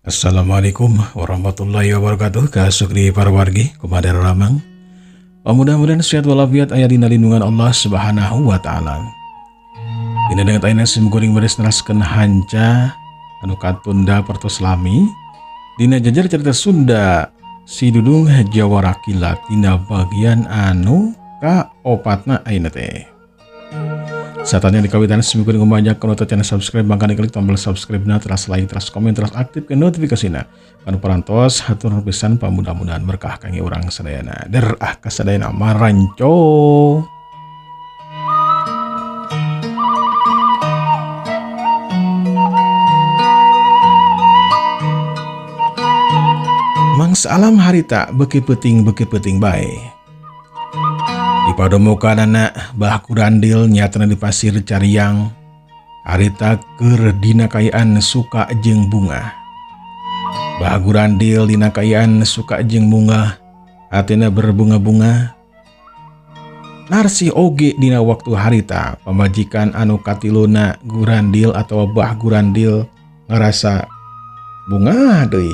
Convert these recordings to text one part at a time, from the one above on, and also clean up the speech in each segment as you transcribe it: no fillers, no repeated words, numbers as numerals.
Assalamualaikum warahmatullahi wabarakatuh. Kasukri para wargi kumadar ramang. Mudah-mudahan sehat walafiat aya dina lindungan Allah Subhanahu wa taala. Dina dengan ayeuna simkuring beres neraskeun hanca anu katunda pertos lami dina jajar cerita Sunda si Dudung Jawara Kilat tina bagian anu kaopatna ayeuna teh. Saatnya dikawitan seminggu ngomajak kalau channel subscribe bangkan diklik tombol subscribe na teras like teras komen teras aktif ke notifikasina kan parantos hatur pisan mudah-mudahan berkah kangge urang sadayana kasadayana maranco. Mangsa alam harita beuki peuting bae. Di padomokan anak bah kurandil nyatana di pasir Cariang harita keur dina kayaan suka jeung bunga. Bah kurandil dina kayaan suka jeung bunga hatina berbunga-bunga. Narsi oge dina waktu harita pamajikan anu katiluna gurandil atau bah gurandil ngerasa bunga deui.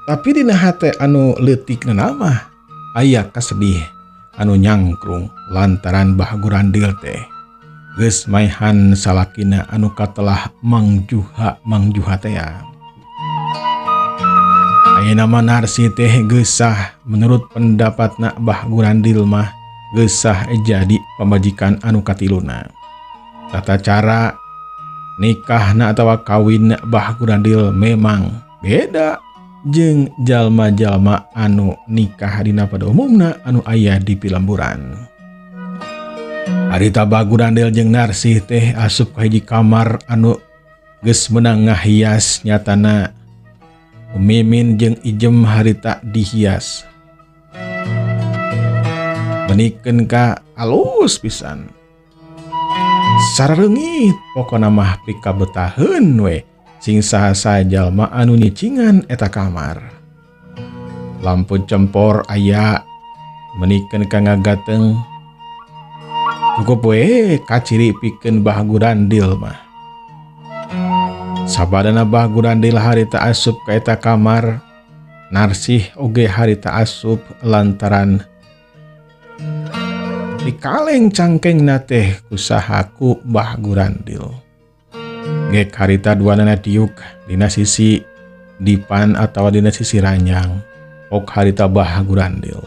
Tapi dina hate anu leutikna mah aya kasedih anu nyangkrung lantaran bah gurandil teh geus maihan salakina anu katelah mangjuha teh. Ayeuna mah Narsi teh geusah menurut pendapatna bah gurandil mah geusah jadi pamajikan anu katiluna. Tata cara nikahna atawa kawin bah gurandil memang beda jeung jalma-jalma anu nikah dina pada umumna anu aya di pilamburan. Harita bah gurandil jeung Narsi teh asup ka hiji kamar anu geus meunang ngahias nyatana Mimin jeung Ijem harita dihias. Benikeun ka alus pisan. Sarereungit pokona mah pikabetaheun we. Sing saha jalma anu nyicingan eta kamar. Lampu cempor aya menikeun ka ngagateng. Cukup we kaciri pikeun bah gurandil mah. Sabadana bah gurandil harita asup ka eta kamar, Narsih oge harita asup lantaran dikaleng cangkengna teh kusahaku bah gurandil. Gek harita duanana diuk dina sisi dipan atau dina sisi ranjang ok harita bah gurandil.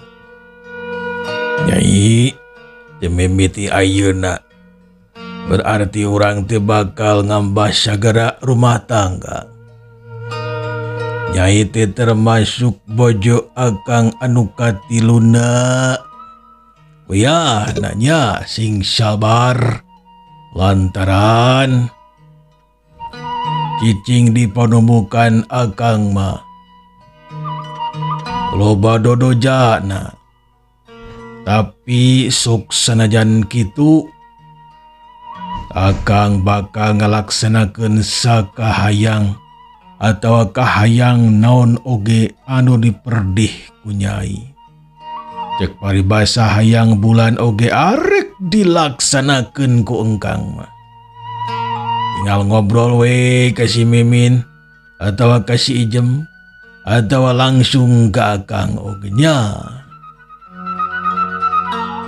Nyai tememiti ayeuna berarti orang teh bakal ngambah sagara rumah tangga. Nyai teh termasuk bojo akang anu katiluna. Wiyah nanya sing sabar lantaran cicing di panemukan akang mah loba dodojana. Tapi sok sanajan kitu akang bakal ngalaksanakeun sakahayang atawa kahayang naon oge anu diperdih ku nyai. Cek paribasa hayang bulan oge arek dilaksanakeun ku engkang mah. Tinggal ngobrol we ka si Mimin atawa ka si Ijem atawa langsung ka akang oge nya.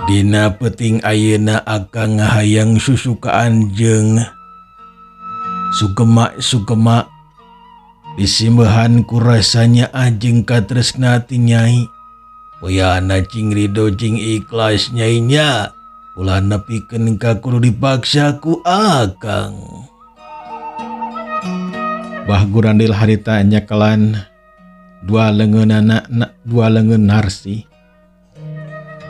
Dina peuting ayeuna akang ngahayang susukaan jeung sugema disimeuhan ku rasanya ajeng katresna ti nyai. Wayana cing ridho cing ikhlas nyai nya. Ulah nepikeun ka kudu dipaksa ku akang. Bah gurandil harita nyakelan dua leungeun Narsi.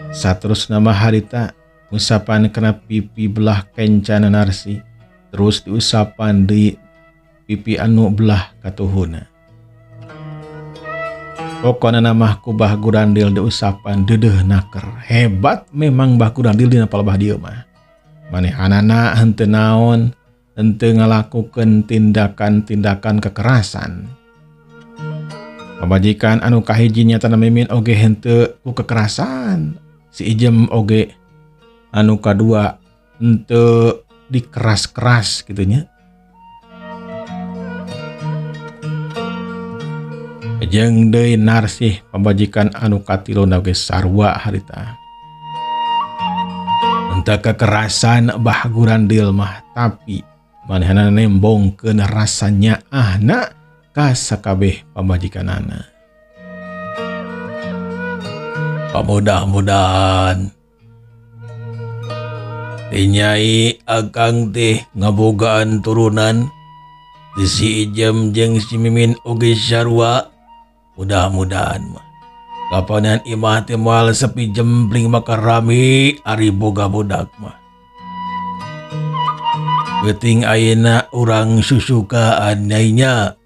Saterusna mah harita usapan kena pipi belah kencana Narsi. Terus diusapan di pipi anu belah katuhuna. Pokona namah ku bah gurandil diusapan deudeuh naker. Hebat memang bah gurandil dina palebah dieu mah. Manehanana henteu naon, henteu ngalakukeun tindakan-tindakan kekerasan. Pamajikan anu kahiji nyatana Mimin oge henteu ku kekerasan. Si Ijem oge anu kadua henteu dikeras-keras gitu nya. jeung deui Narsih pambajikan anu katilona ge sarua harita. Entah kekerasan Bah Gurandil mah tapi manehna nembongkeun rasanya ahna ka sakabeh pambajikanana. Mudah-mudahan Nyai akang teh ngabogaan turunan di si Ijem jeung si Mimin oge sarua. Mudah-mudahan mah kapanan imah teh moal sepi jempling maka rame ari boga budak mah. Beuting ayeuna urang susukaan nyainya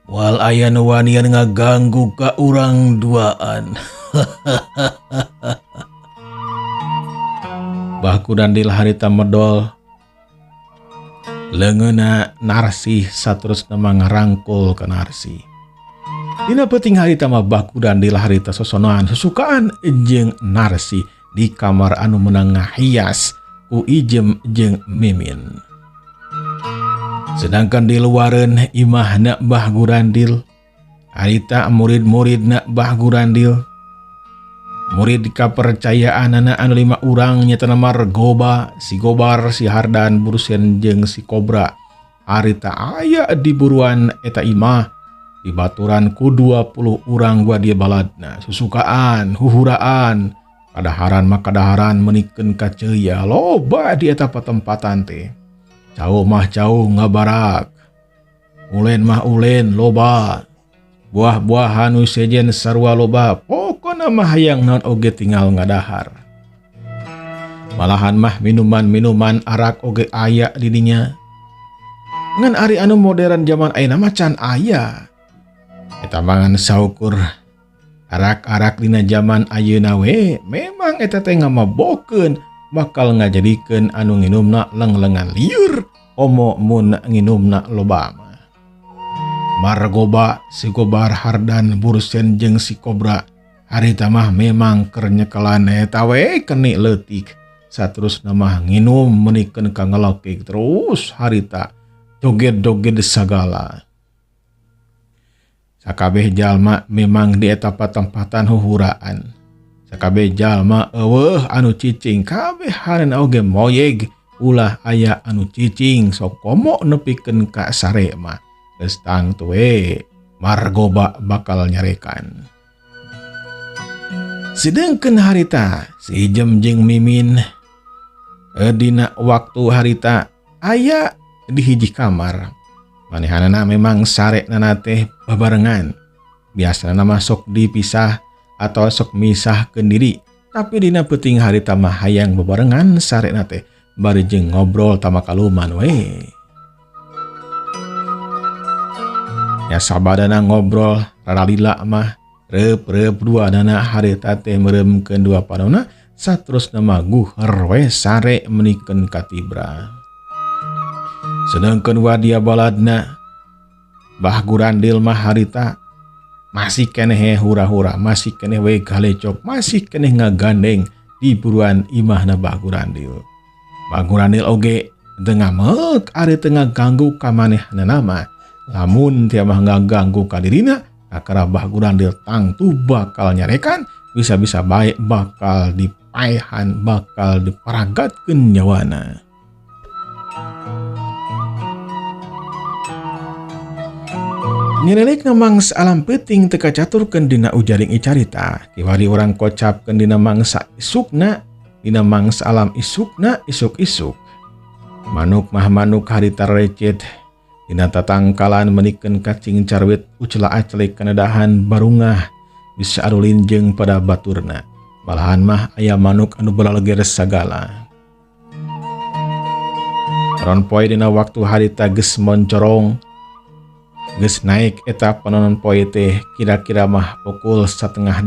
moal aya nu wanian ngaganggu ka urang duaan. Bah Gurandil harita medol leungeunna Narsih saterusna ngarangkul ka Narsih. Dina peuting harita mah Bah Gurandil harita sosonoan susukaan jeung Narsih di kamar anu meunang ngahias ku Ijem jeung Mimin. Sedangkan di luareun imahna Bah Gurandil harita murid-muridna Bah Gurandil, murid kapercayaanana anu 5 urang nyata nama Regoba, si Gobar, si Hardan, Bursen jeung si Kobra. Harita aya di buruan eta imah dibaturan ku 20 urang wadia baladna, susukaan, huhuraan, kadaharan makadaharan menikeun ka ceuya loba di eta patempatan teh. Cau mah cau ngabarak, ulen mah ulen loba, buah-buahan nu sejen sarua loba, pokona mah hayang naon oge tinggal ngadahar. Malahan mah minuman-minuman arak oge aya di dinya. Ngan ari anu modern zaman ayeuna mah can aya. Eta mangan saukur arak-arak dina zaman ayeuna we memang eta teh ngamabokeun bakal ngajadikeun anu nginumna leng-lengan liur omo mun nginumna loba mah. Margoba, si Gobar, Hardan, Bursen jeung si Kobra harita mah memang keur nyekelan eta we keni leutik. Saterusna mah nginum menikeun ka ngelokek terus harita joget-joget sagala. Sakabeh jalma memang di eta patempatan huhuraan. Sakabeh jalma eueuh anu cicing kabehanana oge moyeg ulah aya anu cicing sok komo nepikeun ka sare mah. Geus tangtu we Margoba bakal nyarekan. Sedengkeun harita si Ijem jeung Mimin dina waktu harita aya di hiji kamar. Manehanana memang sarenana teh babarengan. Biasana mah sok dipisah atau sok misahkeun diri. Tapi dina peuting harita mah hayang babarengan sarenana teh bari jeung ngobrol tamakaluman we. Ya sabadana ngobrol raralila mah reup-reup duanana harita teh meuremkeun dua panonna saterusna mah guher we sare menikeun ka tibra. Sedangkeun wadia baladna Bah Gurandil mah harita masih keneh hura-hura, masih keneh we galecok, masih keneh ngagandeng di buruan imahna Bah Gurandil. Bah Gurandil oge teu ngamek ari teu ngaganggu ka manehanana mah. Lamun tiap mah ngaganggu ka dirina, kakara Bah Gurandil tangtu bakal nyarekan, bisa-bisa baik bakal dipaehan, bakal diparagatkeun nyawana. Nyelelik mangsa alam peuting teu kacaturkeun dina ujaring icarita, kiwari urang kocapkeun dina mangsa isukna, dina mangsa alam isukna isuk-isuk. Manuk mah manuk harita recet, dina tatangkalan menikeun cacing carwit ucela aclik kanadahan barungah bisa arulin jeung pada baturna. Malahan mah aya manuk anu balaleger sagala. Ron poe dina waktu harita geus moncorong, geus naik eta panonon poe teh kira-kira mah pukul 7:30.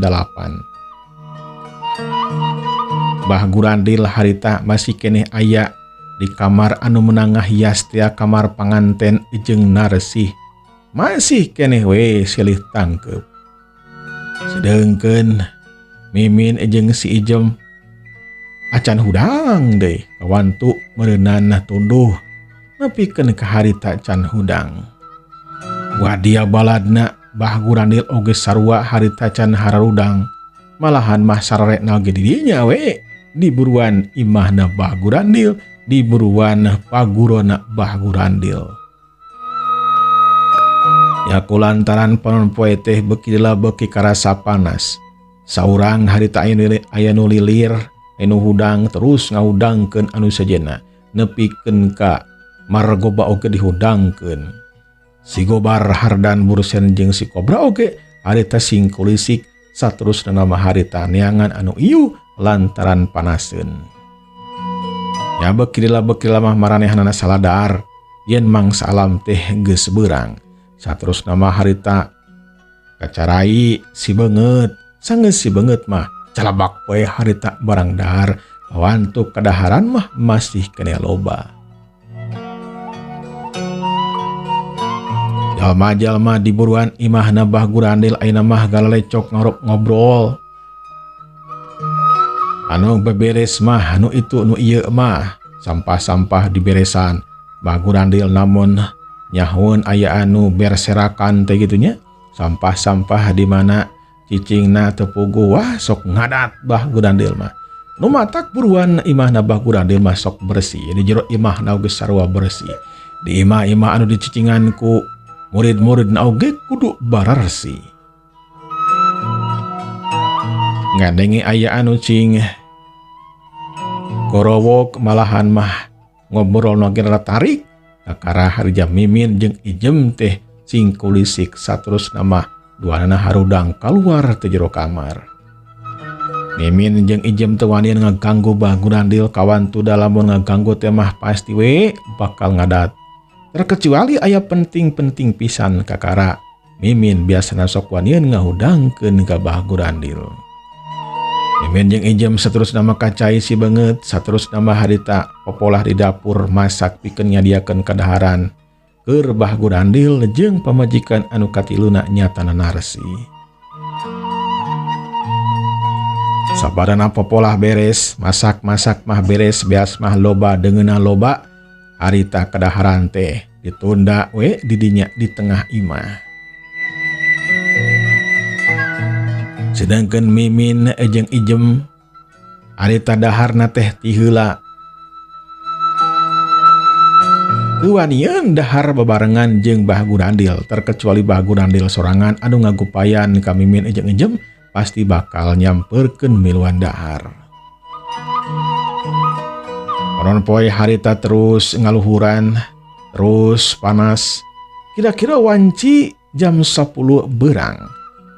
Bah Gurandil harita masih keneh aya di kamar anu menangah hias tia kamar panganten jeung Narsih. Masih keneh we silih tangkep. Sedengkeun Mimin jeung si Ijem acan hudang deui kawantu meureunana tunduh nepikeun ka harita can hudang. Wadia baladna Bah Gurandil oge sarua harita can hararudang. Malahan mah sararekna oge di dinya we. Diburuan imahna Bah Gurandil, diburuan pagurona Bah Gurandil. Ya kulantaran panon poe teh beki karasa panas. Saurang harita aya nu lilir, anu hudang terus ngaudangkeun anu sejenna nepikeun ka margoba oge dihudangkeun. Si Gobar Hardan Bursen jeung si Kobra oge harita singkulisik saterusna nama harita neangan anu ieu lantaran panaseun. Ya beki mah maranehanana saladar yen mangsa alam teh geus beurang. Saterusna mah harita kacarai si beungeut. Sanggeus si beungeut mah calabak poe harita barang dahar lawantuk kadaharan mah masih kene loba. Jalma-jalma diburuan imahna Bah Gurandil ayeuna mah galalecok ngobrol. Anu beberes mah anu itu nu ieu mah sampah-sampah diberesan. Bah Gurandil namun nyahun aya anu berserakan teh kitu nya. Sampah-sampah di mana cicingna tepugu wah sok ngadat Bah Gurandil mah. Nu matak buruan imahna Bah Gurandil mah sok bersih. Di jero imahna oge sarua bersih. Di imah-imah anu dicicingan ku murid-muridna oge kudu bararsi. Ngadenge aya anu cing gorowok malahan mah ngobrol nage tarik kakara harja Mimin jeung Ijem teh singkulisik saterusna mah duanana harudang keluar teh jero kamar. Mimin jeung Ijem teu wani ngaganggu Bah Gurandil kawan tu lamun ngaganggu teh mah pasti we bakal ngadat. Terkecuali aya penting-penting pisan kakara Mimin biasana sok wanian ngahudangkeun ka Bah Gurandil. Mimin jeung Ijem saterusna mah kacai si beungeut saterusna mah harita popolah di dapur masak pikeun nyadiakeun kadaharan keur Bah Gurandil jeung pamajikan anu katiluna nyatana Narsi. Sabadana popolah beres, masak-masak mah beres, beas mah loba deungeuna loba, harita kadaharan teh ditunda we di dinya di tengah imah. Sedangkan Mimin jeung Ijem harita daharna teh ti heula. Wanian dahar bebarengan jeung Bah Gurandil, terkecuali Bah Gurandil sorangan anu ngagupayan ka Mimin jeung Ijem pasti bakal nyamperkeun miluan dahar. Panon poe harita terus ngaluhuran, terus panas. Kira-kira wanci jam 10 beurang.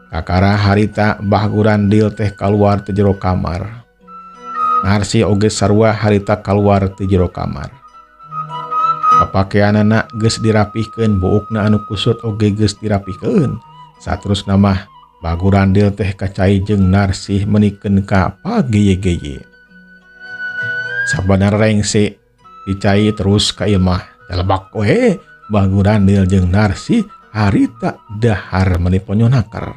Kakara harita Bah Gurandil teh kaluar ti jero kamar. Narsi oge sarua harita kaluar ti jero kamar. Papakeanana geus dirapihkeun, buukna anu kusut oge geus dirapihkeun. Saterusna mah Bah Gurandil teh kacai jeung Narsih menikeun ka pageye-geye. Sabana rengse dicai terus ka imah. Dalebak we Bah Gurandil jeung Narsih harita dahar meuni ponyonaker.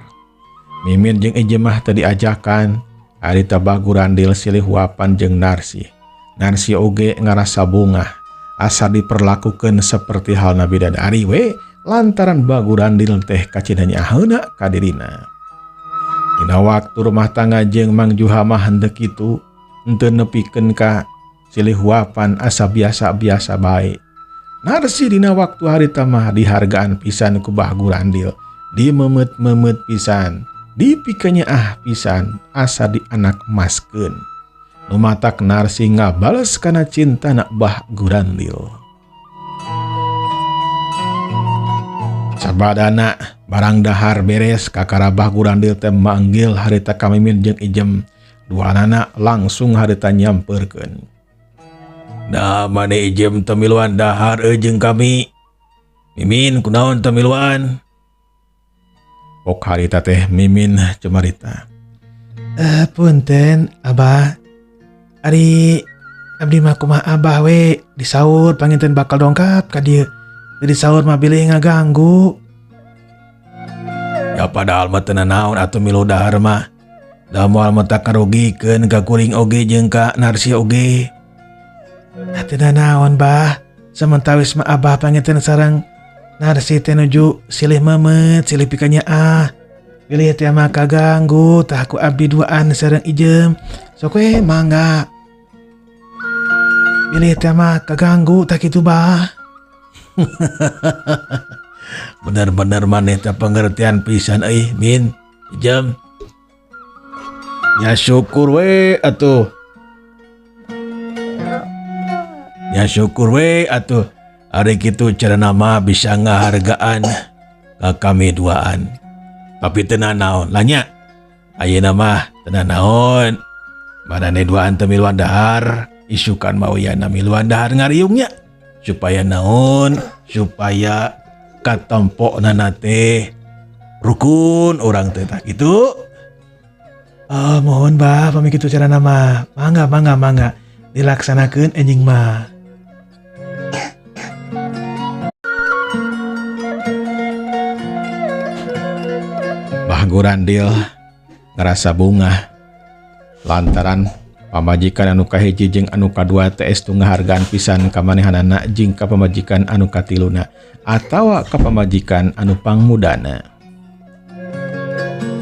Mimin jeung Ijem mah teu diajakan. Harita Bah Gurandil silih huapan jeung Narsih. Narsih oge ngarasa bungah. Asa diperlakukeun seperti halna bidadari we lantaran Bah Gurandil teh kacinanyaheuna ka dirina. Dina waktu rumah tangga jeung Mang Juha mah henteu kitu, henteu nepikeun ka silih huapan asa biasa-biasa bae. Narsih dina waktu harita mah dihargaan pisan ku Bah Gurandil, dimemet-memet pisan, dipikanya pisan asa dianak emaskeun. Nu matak Narsih ngabales kana cintana Bah Gurandil. Sabadana barang dahar beres, kakara Bah Gurandil teh manggil harita ka Mimin jeung Ijem. Duanana langsung harita nyamperkeun. Da mane Ijem teu miluan dahar jeung kami. Mimin kunaon teu miluan? Pok harita teh Mimin cemarita. Punten Abah. Ari abdi mah kumaha Abah we disaur panginten bakal dongkap ka dieu. Di saur mah bilih ngaganggu. Ya padahal mah teu naon atuh milu dahar mah. Da moal mah tak karugikeun ka kuring oge jeung ka Narsih oge. Teu naon Bah, samentawis mah Abah panginten sareng Narsih teh nuju silih memet silih pikanya pilih teh mah kaganggu tah ku abdi duaan sareng ijem sok we mangga pilih teh mah kaganggu tah kitu bah. Bener-bener maneh teh pengertian pisan Min. Ijem. Ya syukur we atuh. Ya syukur we atuh. Hari kitu cara nama bisa ngahargaan ka kami duaan. Tapi tenan naon lanya. Ayeuna mah tenan naon. Madane duaan teu miluan dahar, isukan mau ya miluan dahar ngariungnya. Supaya naon? Supaya katompokna teh rukun orang teh tah kitu. Mohon bah pami kitu cara nama. Mangga dilaksanakeun anjing mah. Gurandil ngerasa bunga lantaran pamajikan anu kahiji jeung anu kadua teh estu ngahargaan pisan ka manehanana jeung ka pamajikan anu katiluna atawa ka pamajikan anu pangmudana.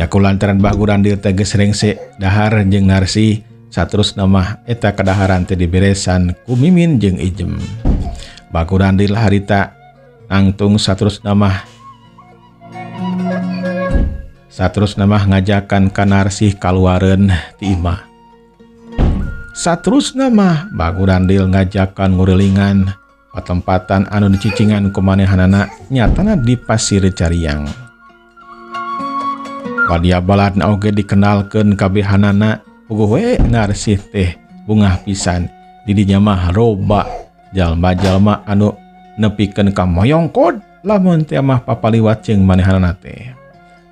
Nyaku lantaran Mbah Gurandil teh geus rengse dahar jeung Narsih saterusna mah eta kadaharan teh diberesan ku Mimin jeung Ijem. Mbah Gurandil harita nangtung saterusna mah ngajakan ka Narsih kaluareun ti imah. Saterusna mah Mbah Gurandil ngajakan ngurilingan patempatan anu dicicingan ku manehanana nyatana di Pasir Cariang. Wadia baladna oge dikenalkeun kabehanana puguh we Narsih teh bungah pisan di dinya mah loba jalma-jalma anu nepikeun ka moyongkod lamun teh mah papaliwat jeung manehanana teh.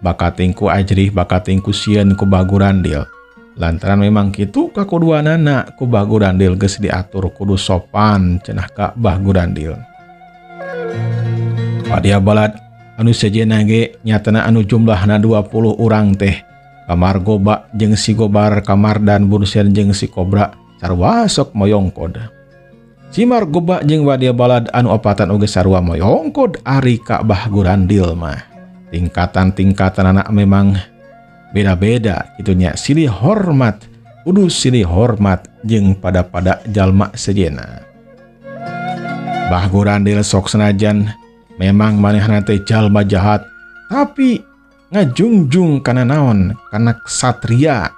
Bakatingku ajrih bakatingku sieun ku Mbah Gurandil. Lantaran memang kitu kakuduanana ku Mbah Gurandil geus diatur kudu sopan cenah ka Mbah Gurandil. Padia balad anu sejenna ge nyatana anu jumlahna 20 urang teh. Kamar Goba jeung si Gobar, Kamar dan Bursen jeung si Kobra sarua sok moyongkod. Si Margoba jeung wadia balad anu opatan oge sarua moyongkod ari ka Mbah Gurandil mah. Tingkatan-tingkatan anak memang beda-beda itunya silih hormat kudu silih hormat jeung pada jalma sejenna. Mbah Gurandil sok senajan memang manehna teh jalma jahat tapi ngajungjung kana naon kana ksatria.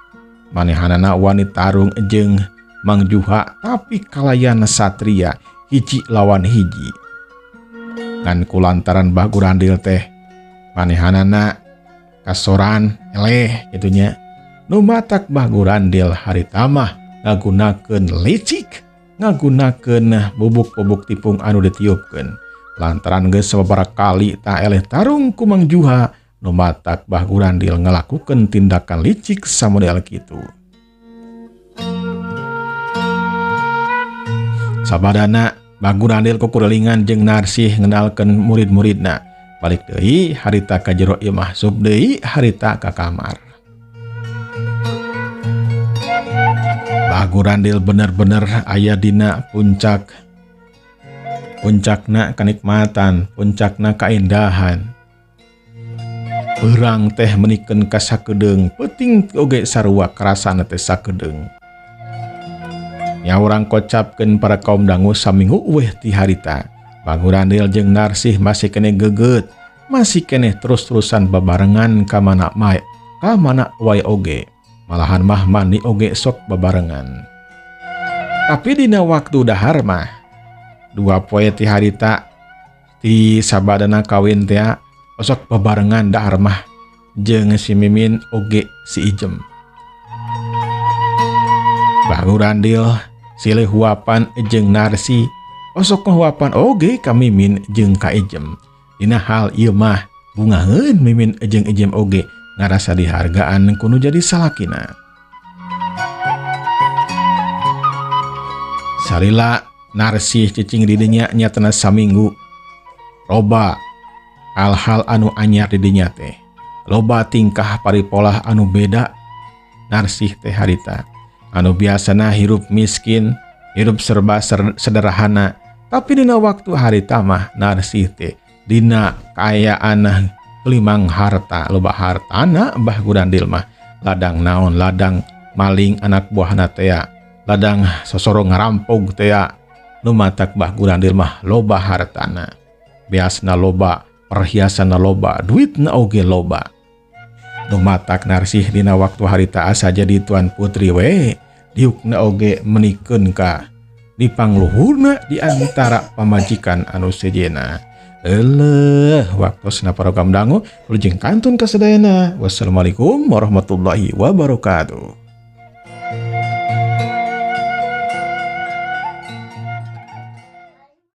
Manehanana wanita tarung jeung Mang Juha tapi kalayan satria hiji lawan hiji. Ngan kulantaran Mbah Gurandil teh manehanana kasoran eleh gitunya nu matak Mbah Gurandil harita mah ngagunakeun licik ngagunakeun bubuk-bubuk tipung anu ditiupkeun lantaran geus sababaraha kali tak eleh tarung ku Mang Juha nu matak Mbah Gurandil ngalakukeun tindakan licik samodel kitu. Sabadana Mbah Gurandil kukurelingan jeung Narsih ngenalkeun murid-muridna. Balik deui harita ka jero ieu mah sub deui harita ka kamar. Mbah Gurandil bener-bener aya dina puncakna kanikmatan, puncakna kaindahan. Peurang teh menikeun ka sakedeung, peuting oge sarua karasana teh sakedeung. Nya urang kocapkeun para kaum dangu saminggu eueuh ti harita. Mbah Gurandil jeung Narsih masih kene geget, masih kene terus-terusan babarengan ka mana wae oge. Malahan mah mandi oge sok babarengan. Tapi dina waktu dahar mah 2 poe ti harita ti sabadana kawin teh sok babarengan dahar mah jeung si Mimin oge si Ijem. Mbah Gurandil silih huapan jeung Narsih osok ngahuapan oge ka Mimin jeung ka Ijem. Dina hal ieu mah bungaheun Mimin jeung Ijem oge ngarasa dihargaan kudu jadi salakina. Salila Narsih cicing di dinya nyatana saminggu. Loba hal-hal anu anyar di dinya teh. Loba tingkah paripolah anu beda Narsih teh harita. Anu biasana hirup miskin, hirup serba sederhana. Tapi dina waktu harita mah Narsih teh dina kaayaan kelimang harta loba hartana Mbah Gurandil mah ladang naon ladang maling anak buahna teh ladang sosoro ngarampog teh nu matak Mbah Gurandil mah loba hartana beasna loba perhiasanna loba duitna oge loba nu matak narsih dina waktu harita asa jadi tuan putri we diukna oge menikeun ka di pangluhurna di antara pamajikan anu sejena. Waktosna program dangu lujeng kantun kasadayana. Wassalamualaikum warahmatullahi wabarakatuh.